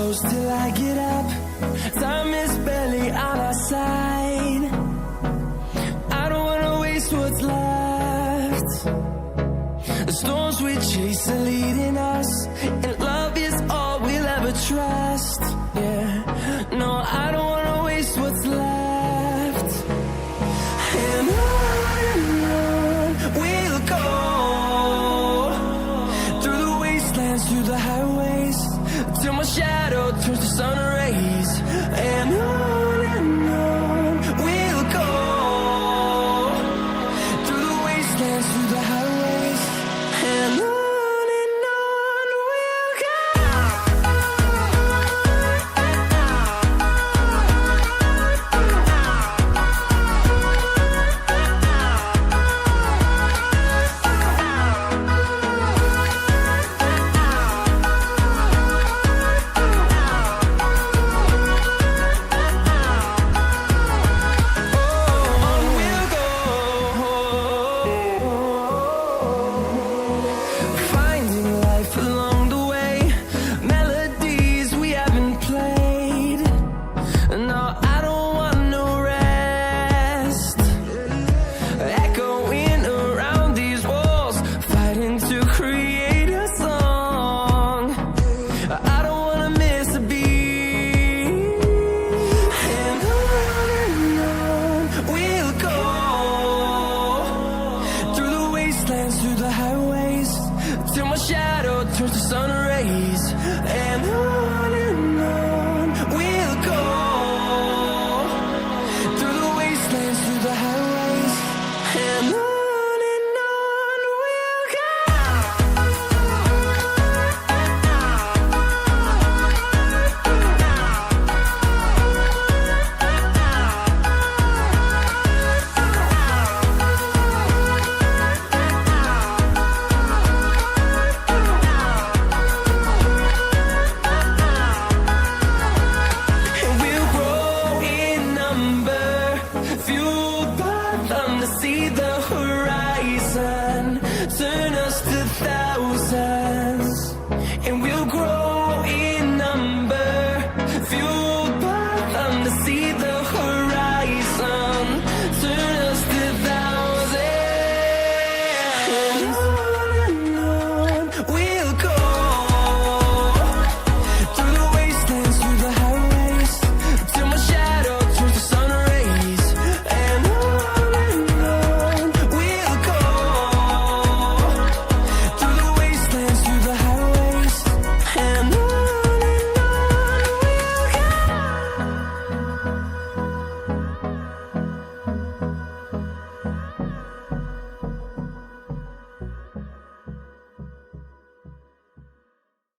close till I get up. Time is barely on our side. I don't wanna waste what's left. The storms we chase are leading us, and love is all we'll ever trust. Yeah, no, I don't wanna waste what's left. And on we'll go, through the wastelands, through the highways, till my shadow turns to sun rays. And on we'll go, through the wastelands, through the highways, and on we'll go. Through the highways, till my shadow turns to sun rays. And on we'll go, through the wastelands, through the highways, and on we'll go. See the horizon, turn us to thousands, and we'll grow in number, fueled by them to see the